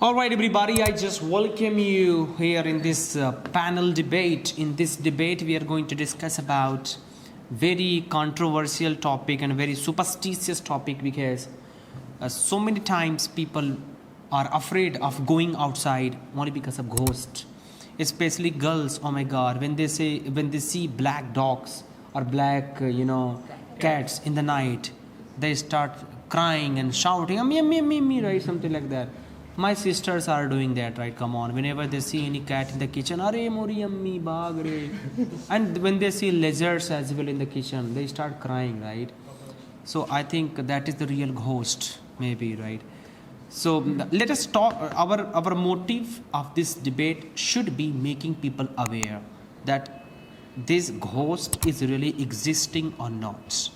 All right, everybody, I just welcome you here in this panel debate. In this debate, we are going to discuss about very controversial topic and a very superstitious topic because so many times people are afraid of going outside only because of ghosts. Especially girls, oh my God, when they see black dogs or black, cats in the night, they start crying and shouting, me, me, me, me, right? Something like that. My sisters are doing that, right? Come on. Whenever they see any cat in the kitchen, Are mori ammi, baag re. And when they see lizards as well in the kitchen, they start crying, right? So I think that is the real ghost, maybe, right? So let us talk. Our motive of this debate should be making people aware that this ghost is really existing or not.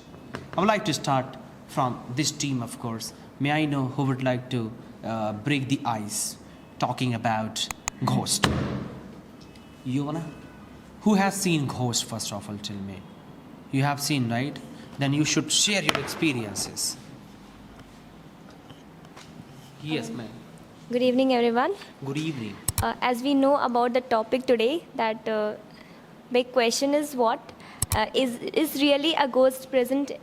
I would like to start from this team, of course. May I know who would like to break the ice talking about ghost? You wanna? Who has seen ghost, first of all? Tell me. You have seen, right? Then you should share your experiences. Yes, ma'am. Good evening, everyone. Good evening. As we know about the topic today, that big question is what is really a ghost present?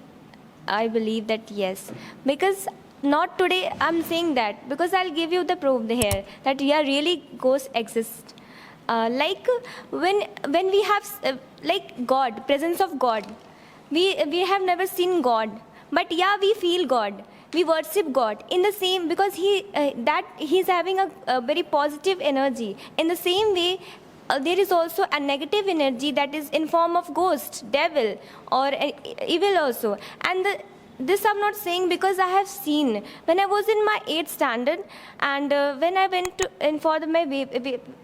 I believe that yes, because not today I'm saying that because I'll give you the proof here that yeah, really ghosts exist. Like when we have like God, presence of God, we have never seen God, but yeah, we feel God. We worship God in the same because he's having a very positive energy. In the same way, there is also a negative energy that is in form of ghost, devil, or evil also. And this I'm not saying because I have seen when I was in my 8th standard and when I went for my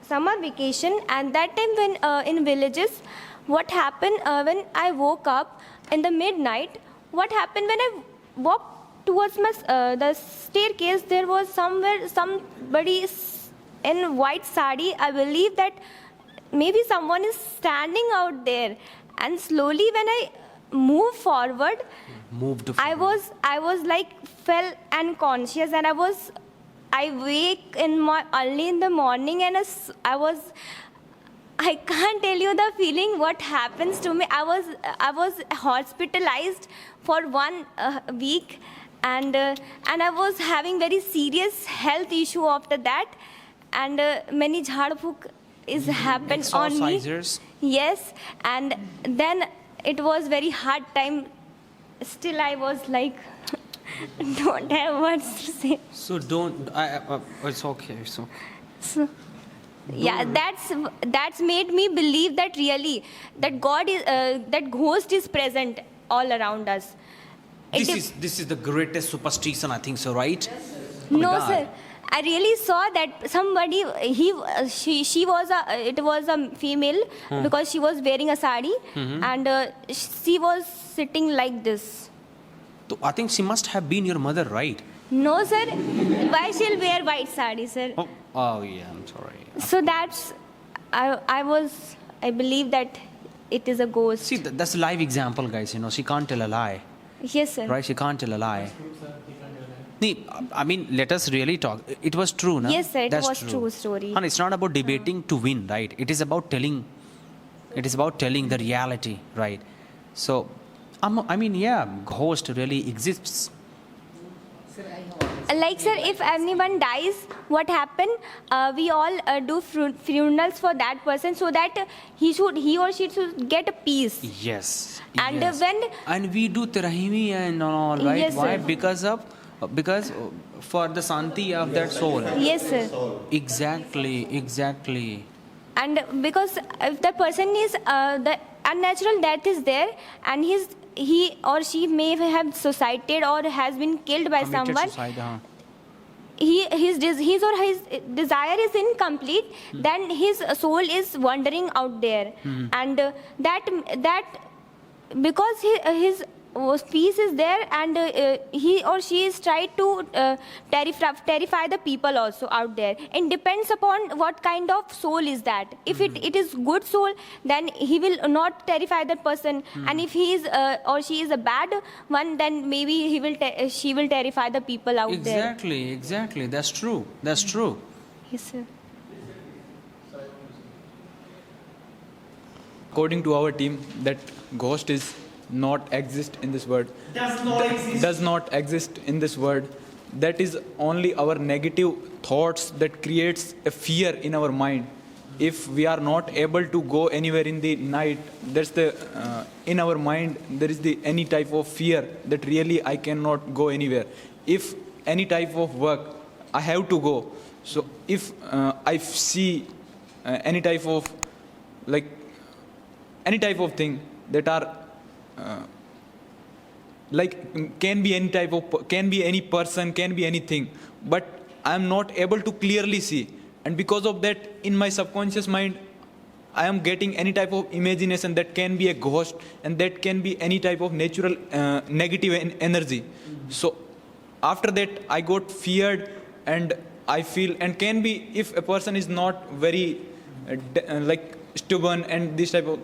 summer vacation, and that time when in villages, what happened when I woke up in the midnight, what happened when I walked towards my the staircase, there was somebody in white sari. I believe that maybe someone is standing out there, and slowly when I moved forward, I was like fell unconscious, and I wake early in the morning, and I can't tell you the feeling what happens to me. I was hospitalized for 1 week, and I was having very serious health issue after that, and many jhad phuk is happened on me. Yes, and then it was very hard time. Still, I was like, don't have words to say. So don't. It's okay. It's okay. So, yeah, that's made me believe that really that God is that ghost is present all around us. This is the greatest superstition, I think so, right? No, sir. I really saw that somebody she was a female because she was wearing a sari and she was sitting like this. So I think she must have been your mother, right? No, sir. Why she'll wear white sari, sir? Oh yeah, I'm sorry. So that's I believe that it is a ghost. See, that's a live example, guys. She can't tell a lie. Yes, sir. Right? She can't tell a lie. I mean, let us really talk. It was true, no? Yes, sir. It was true story. And it's not about debating to win, right? It is about telling. It is about telling the reality, right? So, I mean, yeah, ghost really exists. Like, sir, if anyone dies, what happened? We all do funerals for that person so that he or she should get a peace. Yes. And yes. And we do Tarahimi and all, right? Yes, why? Sir. Because for the santi of that soul. Yes, sir. Exactly. And because if the person is the unnatural death is there, and he or she may have suicided or has been killed by Committed someone. Suicide, His or his desire is incomplete, then his soul is wandering out there, and that because his peace is there, and he or she is trying to terrify the people also out there. It depends upon what kind of soul is that. If it is good soul, then he will not terrify that person, and if he is or she is a bad one, then maybe she will terrify the people out there. Exactly. That's true. Yes, sir. According to our team, that ghost is not exist in this world. Does not exist in this world. That is only our negative thoughts that creates a fear in our mind. If we are not able to go anywhere in the night, that's the in our mind there is the any type of fear that really I cannot go anywhere. If any type of work I have to go, so if I see any type of like any type of thing that are can be any type of, can be any person, can be anything, but I am not able to clearly see, and because of that in my subconscious mind I am getting any type of imagination that can be a ghost, and that can be any type of natural negative energy. So after that I got feared, and I feel, and can be if a person is not very like stubborn and this type of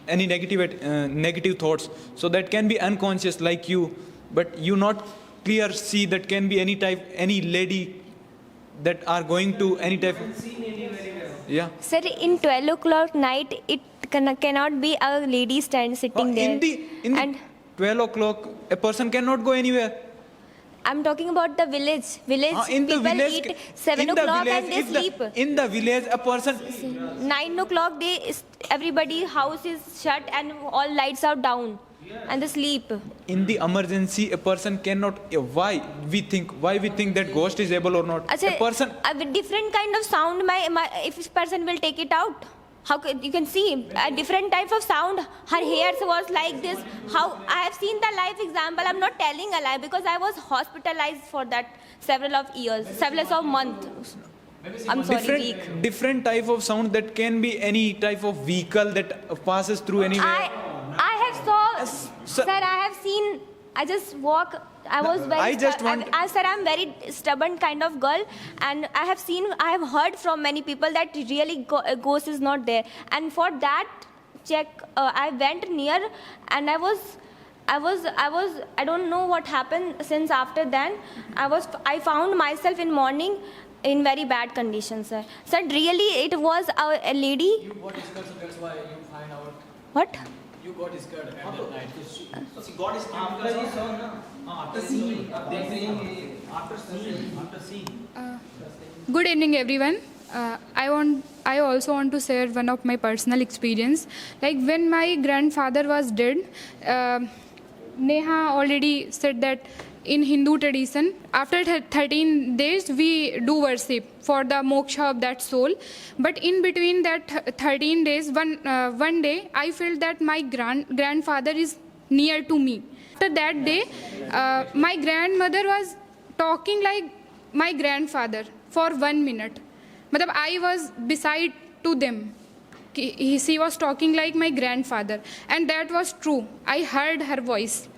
any negative thoughts, so that can be unconscious like you, but you not clear see that can be any type, any lady that are going to any type of, yeah. Sir, in 12 o'clock night, it cannot be a lady sitting there. In the 12 o'clock a person cannot go anywhere. I'm talking about the village. In the People village, eat 7 o'clock and they sleep. In the village a person 9 o'clock, everybody house is shut and all lights are down, and they sleep. in the emergency a person cannot, why we think that ghost is able or not. Achha, A person, a different kind of sound, if this person will take it out, you can see a different type of sound. Her hairs was like this. How I have seen the live example. I'm not telling a lie, because I was hospitalized for that several of months. I'm sorry, different type of sound that can be any type of vehicle that passes through anywhere. I have saw, sir, I have seen. I just walk. I was very. Sir, I'm very stubborn kind of girl, and I have heard from many people that really ghost is not there. And for that check, I went near, and I don't know what happened since after then. I found myself in morning in very bad conditions, sir. Sir, really, it was a lady. You got scared, so that's why you find out. What? You got scared at that night. She got scared after seeing. Good evening, everyone. I also want to share one of my personal experience. Like when my grandfather was dead, Neha already said that in Hindu tradition, after 13 days we do worship for the moksha of that soul. But in between that 13 days, one day I felt that my grandfather is near to me. After that day, my grandmother was talking like my grandfather for 1 minute. Matlab, I was beside to them. She was talking like my grandfather, and that was true. I heard her voice.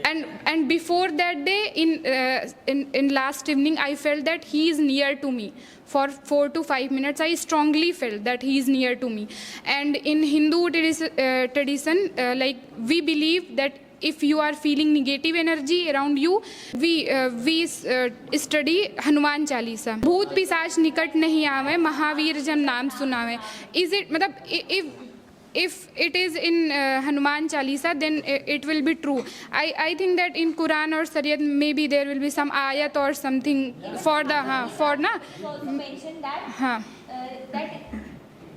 And before that day, in last evening, I felt that he is near to me. For 4 to 5 minutes, I strongly felt that he is near to me. And in Hindu tradition, like we believe that if you are feeling negative energy around you, we study Hanuman Chalisa. Bhoot pisach nikat nahi aave, Mahavir jan naam sunave. Is it, matlab, if it is in Hanuman Chalisa, then it will be true. I think that in Quran or Sariyat, maybe there will be some ayat or something for the, for na. Also mentioned that,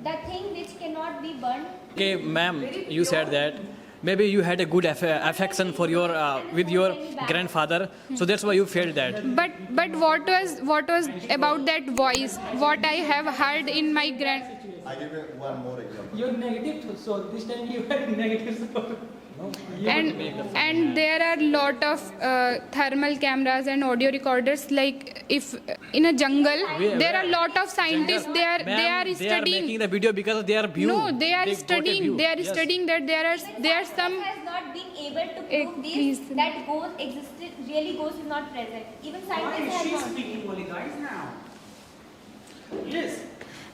that thing which cannot be burned. Okay, ma'am, you said that maybe you had a good affection for your with your grandfather, so that's why you felt that. But what was about that voice? What I have heard in my I give you one more example. You're negative, so this time you had negative. And there are lot of thermal cameras and audio recorders. Like if in a jungle, there are lot of scientists. They are studying. They are making the video because they are view. No, they are studying. They are studying that there are some. Has not been able to Eh, prove this please. that ghost existed, really ghost is not present. Even scientists have not. speaking only, guys, now? Yes.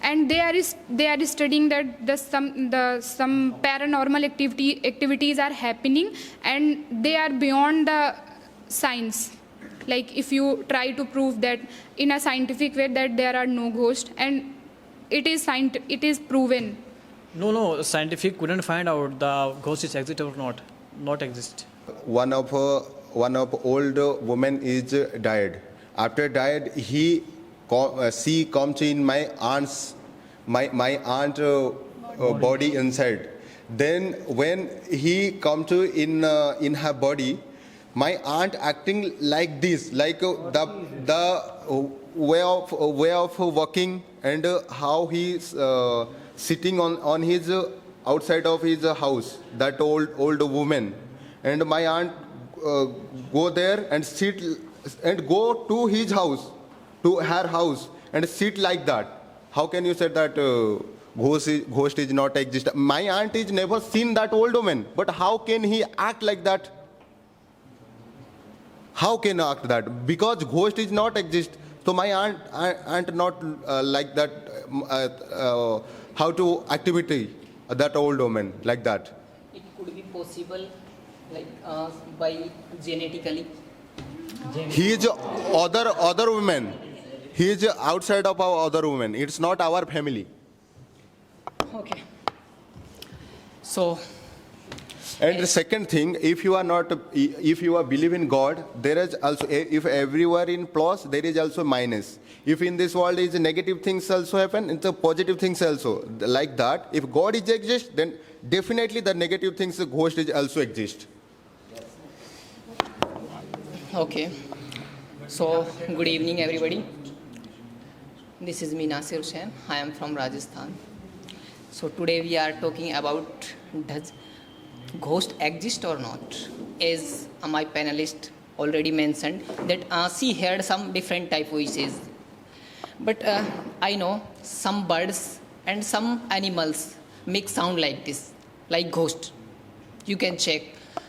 And they are studying that some paranormal activities are happening, and they are beyond the science. Like if you try to prove that in a scientific way that there are no ghosts, and it is proven. No, scientific couldn't find out the ghosts exist or not exist. One of old woman is died. After died, she comes in my aunt's body inside. Then when he come to in her body, my aunt acting like this, like the way of walking, and how he's sitting on his outside of his house, that old woman. And my aunt go there and sit and go to his house, to her house, and sit like that. How can you say that ghost is not exist? My aunt is never seen that old woman, but how can he act like that? How can act that? Because ghost is not exist. So my aunt not like that. How to activity that old woman like that? It could be possible, like by genetically. He is other woman. He is outside of our other woman. It's not our family. Okay. So, And the second thing, if you are believe in God, there is also, if everywhere in plus, there is also minus. If in this world is negative things also happen, it's a positive things also. Like that, if God is exist, then definitely the negative things, the ghost is also exist. okay. So, good evening, everybody. This is me, Nasir Hussain. I am from Rajasthan. So, today we are talking about does ghost exist or not? As my panelist already mentioned, that she heard some different type voices. But I know some birds and some animals make sound like this, like ghost. You can check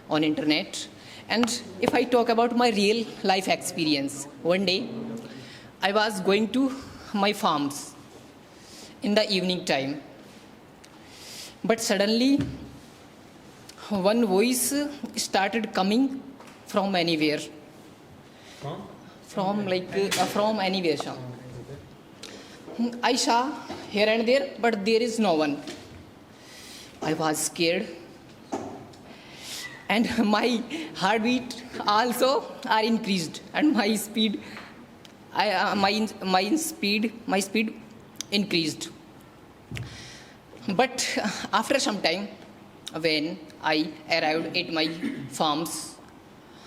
on internet. And if I talk about my real life experience, one day I was going to my farms in the evening time. But suddenly one voice started coming from anywhere. From anywhere. I saw here and there, but there is no one. I was scared. And my heartbeat also are increased, and my speed increased. But after some time, when I arrived at my farms,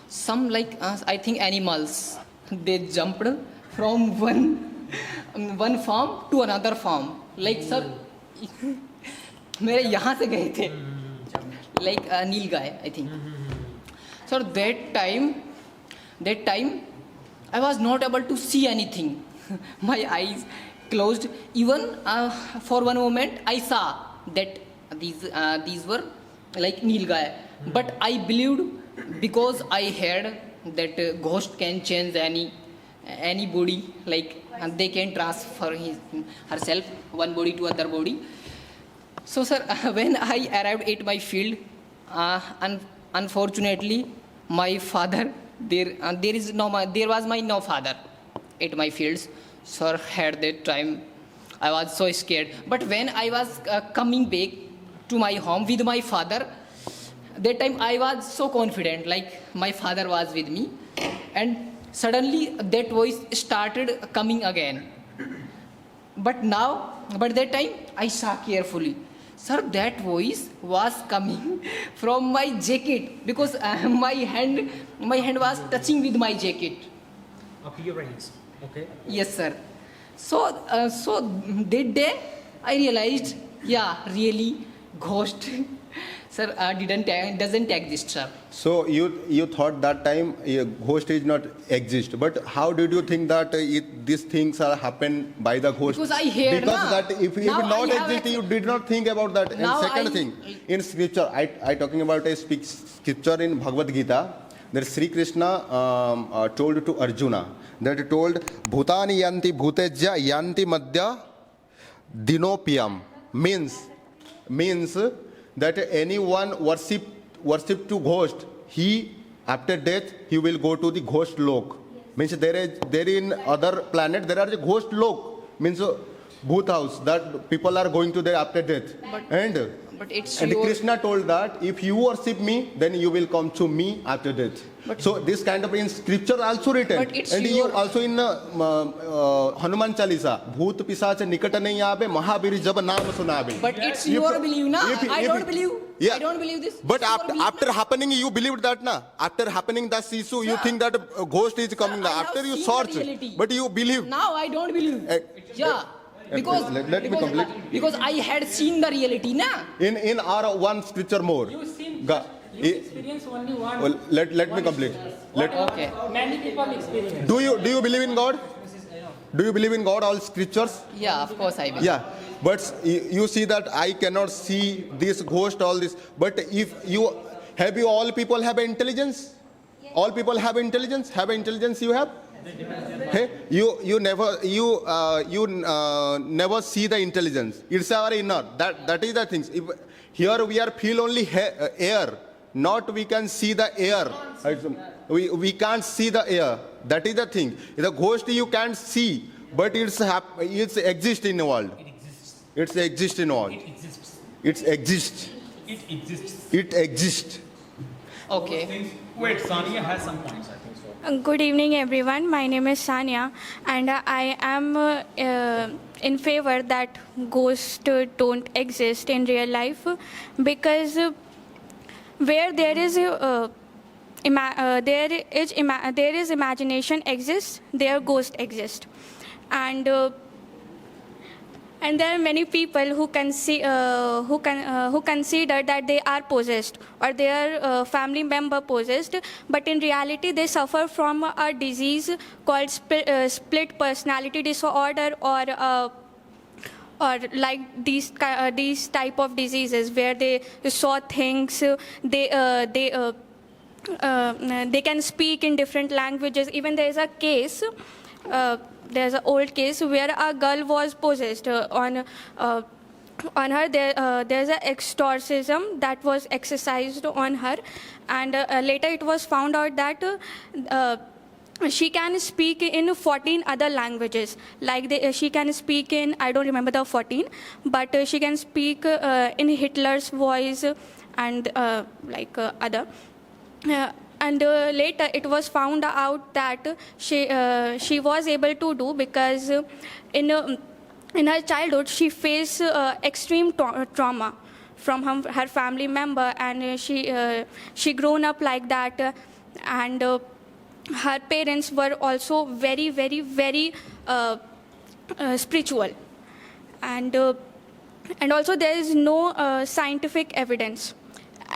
some I think animals, they jumped from one farm to another farm. Like sir, मेरे यहाँ से गए थे. Like Nilgai, I think. So that time, I was not able to see anything. My eyes closed. Even for one moment, I saw that these were like Nilgai. But I believed, because I heard that ghost can change any body, like they can transfer herself one body to other body. So, sir, when I arrived at my field, unfortunately, my father, there was no father at my fields. Sir, at that time, I was so scared. But when I was coming back to my home with my father, that time I was so confident, like my father was with me. And suddenly that voice started coming again. But that time, I saw carefully. Sir, that voice was coming from my jacket, because my hand was touching with my jacket. Appearance. Okay. Yes, sir. So that day I realized, yeah, really, ghost Sir, doesn't exist, sir. So you thought that time ghost is not exist, but how did you think that these things are happen by the ghost? Because I heard, because na. that if Now not I have exist, you did not think about that. And Now second I- thing, in scripture, I talking about a scripture in Bhagavad Gita. That Sri Krishna told to Arjuna that he told Bhutani yanti bhutejya yanti madhya dinopiyam means that anyone worship to ghost, he after death he will go to the ghost lok. Means there in other planet there are the ghost lok, means bhoot house that people are going to there after death. But it's And your... Krishna told that if you worship me, then you will come to me after death. So this kind of in scripture also written. But it's And you your- also in Hanuman Chalisa, Bhoot Pisach Nikata nahi aabe, Mahabir jab naam sunabe. But it's If- your belief, na? I if- don't believe. Yeah. I don't believe this. But It's your belief, after na? happening, you believed that, na? After happening that issue, you Sir, think that a ghost is coming. I have After you seen the search, reality. but you believe. Now I don't believe. Eh, Yeah. Because, let me complete. because I had seen the reality, na? In our one scripture more. You seen Ga- you experience only one. Well, let me complete. Okay. Many people experience. Do you believe in God? Do you believe in God? All scriptures? Yeah, of course I believe. Yeah. But you see that I cannot see this ghost, all this. But if you have you all people have intelligence? All people have intelligence. Have intelligence? You have? Hey, you never never see the intelligence. It's our inner. That is the things. If here we are feel only air. Not we can see the air. We can't see the air. That is the thing. The ghost you can't see, but it's exist in the world. It's exist in the world. It exists. It exists. Okay. Wait, Sania has some points, I think so. Good evening, everyone. My name is Sania, and I am in favor that ghosts don't exist in real life because where there is imagination exists, there ghost exist, and there are many people who consider that they are possessed or their family member possessed, but in reality they suffer from a disease called split personality disorder or like these type of diseases where they saw things, they can speak in different languages. Even there is a case. There's an old case where a girl was possessed. On her, there's an exorcism that was exercised on her, and later it was found out that she can speak in 14 other languages. Like she can speak in, I don't remember the 14, but she can speak in Hitler's voice and other. And later it was found out that she was able to do because in her childhood she faced extreme trauma from her family member, and she grown up like that, and her parents were also very, very, very spiritual, and also there is no scientific evidence.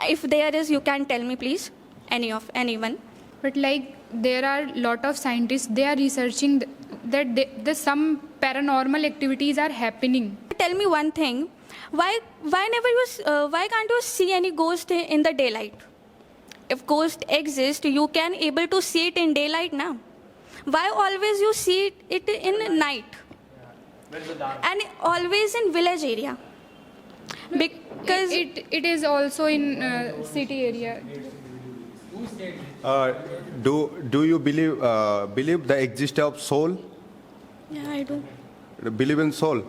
If there is, you can tell me, please. Anyone. But like there are lot of scientists, they are researching that some paranormal activities are happening. Tell me one thing. Why can't you see any ghost in the daylight? If ghost exist, you can able to see it in daylight now. Why always you see it in night? And always in village area. Because it is also in city area. Do you believe the existence of soul? yeah, I do. Believe in soul.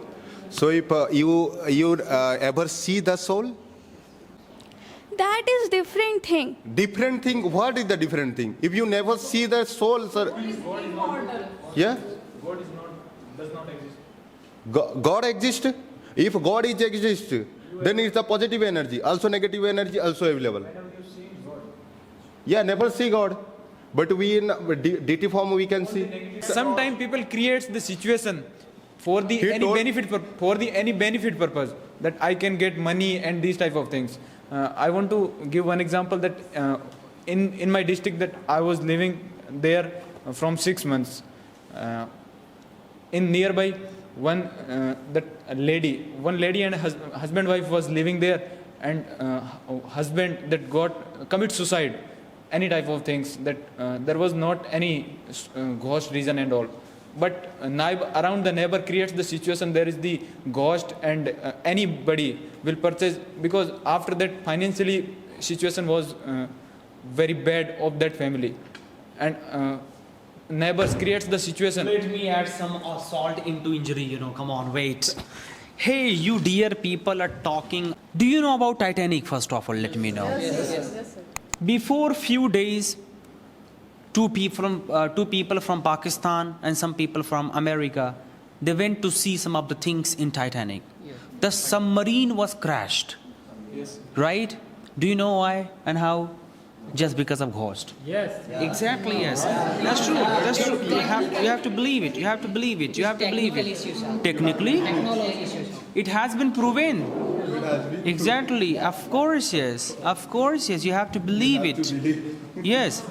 So if you ever see the soul? That is different thing. Different thing. What is the different thing? If you never see the soul, sir. Yeah. Does not exist. God exists. If God is exist, then it's a positive energy. Also negative energy also available. Yeah, never see God. But we in DT form we can see. Sometimes people creates the situation for the He any told- benefit any benefit purpose that I can get money and these type of things. I want to give one example that in my district that I was living there from 6 months. In nearby, one lady and husband wife was living there, and husband that commit suicide, any type of things that there was not any ghost reason and all. But around the neighbor creates the situation, there is the ghost, and anybody will purchase, because after that financially situation was very bad of that family, and neighbors creates the situation. Let me add some salt into injury, come on, wait. Hey, you dear people are talking. Do you know about Titanic, first of all? Let me know. Yes. Before few days, two people from Pakistan and some people from America, they went to see some of the things in Titanic. The submarine was crashed. Yes. Right? Do you know why and how? Just because of ghost. Yes. Exactly, yes. That's true. You have to believe it. You have to believe it. Technically, it has been proven. Exactly. Of course, yes. You have to believe it. Yes.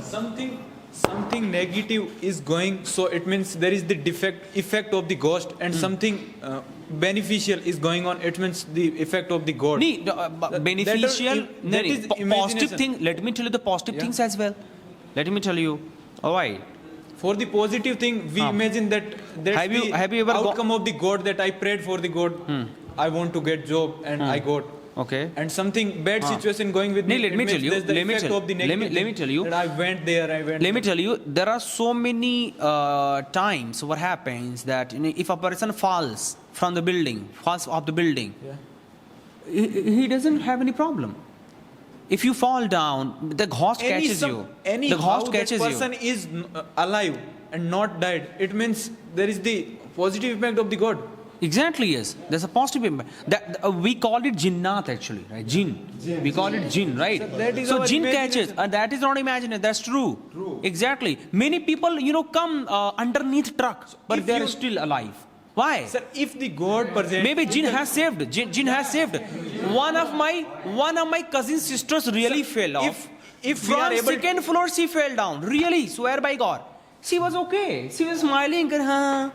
Something negative is going, so it means there is the effect of the ghost, and something beneficial is going on, it means the effect of the god. Beneficial, positive thing. Let me tell you the positive things as well. Let me tell you. Alright. For the positive thing, we imagine that that's have you ever outcome of the god, that I prayed for the god, I want to get job, and I got. Okay. And something bad situation going with me. Let me tell you. Let me tell you. That I went there. Let me tell you. There are so many times what happens that if a person falls from the building, he doesn't have any problem. If you fall down, the ghost catches you. The ghost catches you. If that person is alive and not died, it means there is the positive impact of the god. Exactly, yes. There's a positive impact. We call it jinnat actually, right? Jinn. We call it jinn, right? So jinn catches, and that is not imaginary. That's true. Exactly. Many people, come underneath truck, but they are still alive. Why? Sir, if the god present, maybe jinn has saved. Jinn has saved. One of my cousin's sisters really fell off. If we are from able, second floor, she fell down. Really, swear by God. She was okay. She was smiling.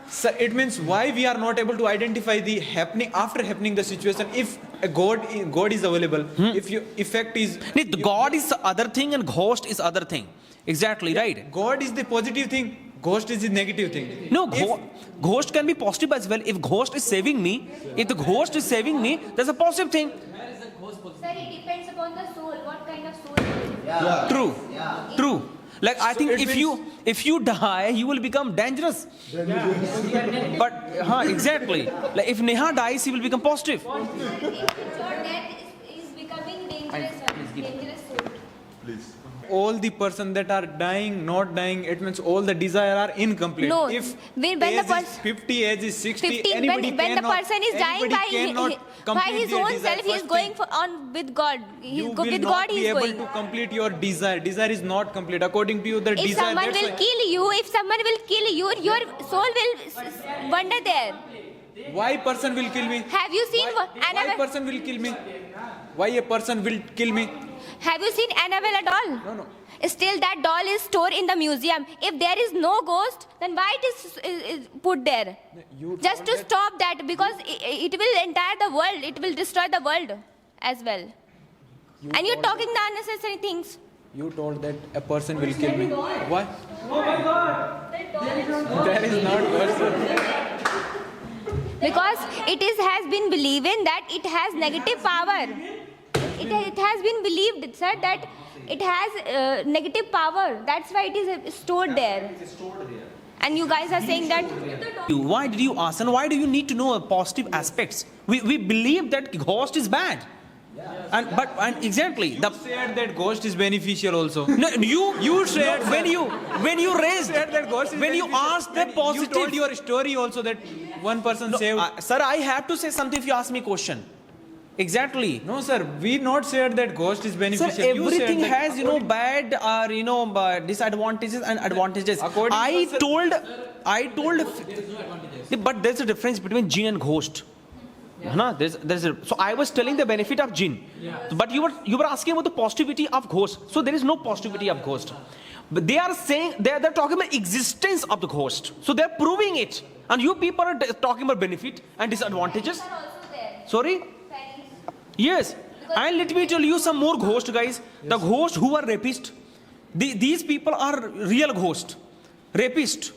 Sir, it means why we are not able to identify the happening after happening the situation. If a god is available, if your effect is God is the other thing and ghost is other thing. Exactly, right. God is the positive thing. Ghost is the negative thing. No, ghost can be positive as well. If ghost is saving me, that's a positive thing. Sir, it depends upon the soul. What kind of soul? True. Like I think if you die, you will become dangerous. But exactly. Like if Neha dies, he will become positive. Your death is becoming dangerous soul. Please. All the person that are dying, not dying, it means all the desire are incomplete. No, if when age the is 50, age is 60, 50, anybody when the person is dying by his own self, he is going on with God. You will not be able to complete your desire. Desire is not complete. According to you, the If desire. someone will kill you, your soul will wander there. Why person will kill me? Have you seen Why person will kill me? Why a person will kill me? Have you seen Annabelle doll? No. Still, that doll is stored in the museum. If there is no ghost, then why it is put there? Just to stop that, because it will entire the world. It will destroy the world as well. And you're talking the unnecessary things. You told that a person will kill me. Why? Oh my God! That is not person. Because has been believed that it has negative power. It has been believed, sir, that it has negative power. That's why it is stored there. And you guys are saying that. Why did you ask, and why do you need to know positive aspects? We believe that ghost is bad. And exactly You said that ghost is beneficial also. No, you said when you raised said that ghost is when you beneficial. asked the positive. You told your story also that one person saved. Sir, I have to say something if you ask me a question. Exactly. No, sir. We not said that ghost is beneficial. Sir, everything you said has bad or disadvantages and advantages. According I told. But there's a difference between jinn and ghost. Na? So I was telling the benefit of jinn, but you were asking about the positivity of ghost. So there is no positivity of ghost. But they are saying they're talking about existence of the ghost. So they're proving it, and you people are talking about benefit and disadvantages. Sorry. Yes, and let me tell you some more ghosts, guys. The ghosts who are rapists, these people are real ghosts, rapists.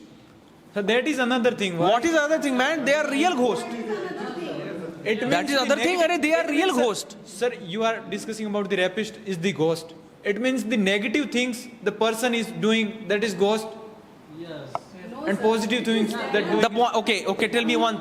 So that is another thing. What is the other thing, man? They are real ghosts. That is other thing, and they are real ghosts. Sir, you are discussing about the rapist is the ghost. It means the negative things the person is doing, that is ghost. Yes. And positive things that do. Okay. Tell me one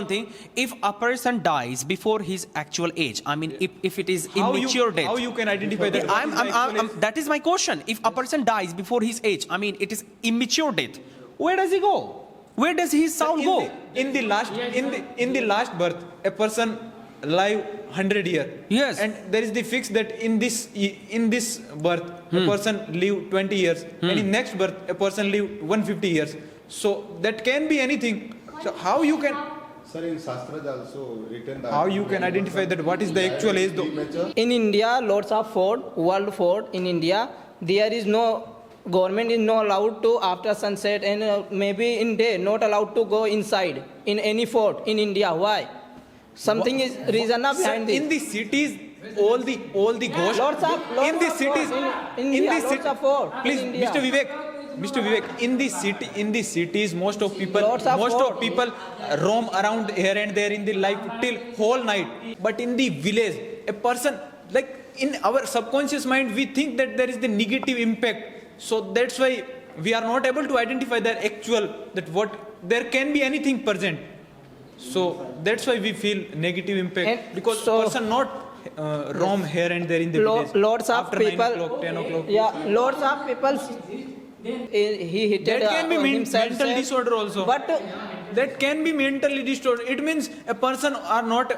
thing. If a person dies before his actual age, I mean, if it is immature death, how you can identify that? That is my question. If a person dies before his age, I mean, it is immature death. Where does he go? Where does his soul go? In the last birth, a person live 100 years. Yes. And there is the fix that in this birth, a person live 20 years, and in next birth, a person live 150 years. So that can be anything. So how you can? Sir, in Shastras also written that. How you can identify that? What is the actual age though? In India, lots of fort, world fort in India, there is no, government is not allowed to after sunset and maybe in day not allowed to go inside in any fort in India. Why? Something is reason behind this. In the cities, all the ghosts. In the cities, please, Mr. Vivek, in the cities, most of people roam around here and there in the life till whole night. But in the village, a person, like in our subconscious mind, we think that there is the negative impact. So that's why we are not able to identify the actual, that what, there can be anything present. So that's why we feel negative impact, because person not roam here and there in the village. Lots of after people, 9 o'clock, 10 o'clock. Yeah, lots of people. He hit That can be himself, mental disorder also. But that can be mentally disorder. It means a person are not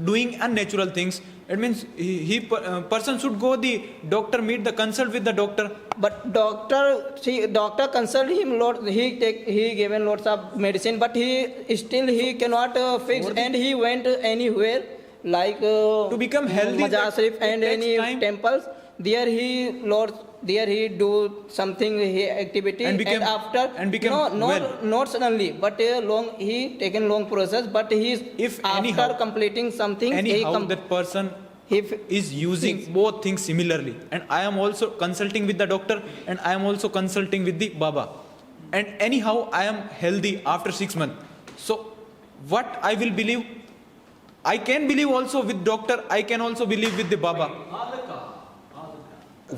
doing unnatural things. It means person should go the doctor, meet the consult with the doctor. But doctor consult him lot. He given lots of medicine, but he cannot fix, and he went anywhere like to become healthy. Mazar Sharif and any temples. There he do something activity and became not suddenly, but he taken long process, but after completing something, that person is using both things similarly, and I am also consulting with the doctor, and I am also consulting with the Baba, and anyhow I am healthy after 6 months. So what I will believe, I can believe also with doctor, I can also believe with the Baba.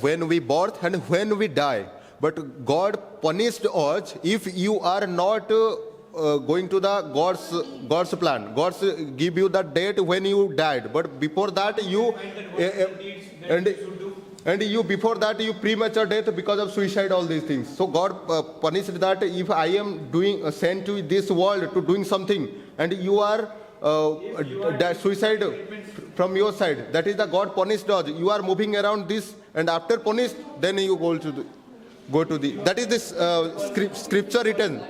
When we birth and when we die, but God punished us if you are not going to the God's plan. God's give you the date when you died, but before that you before that you premature death because of suicide, all these things. So God punished that if I am sent to this world to doing something and you are suicide from your side, that is the God punished us. You are moving around this, and after punished, then you go to the that is this scripture written.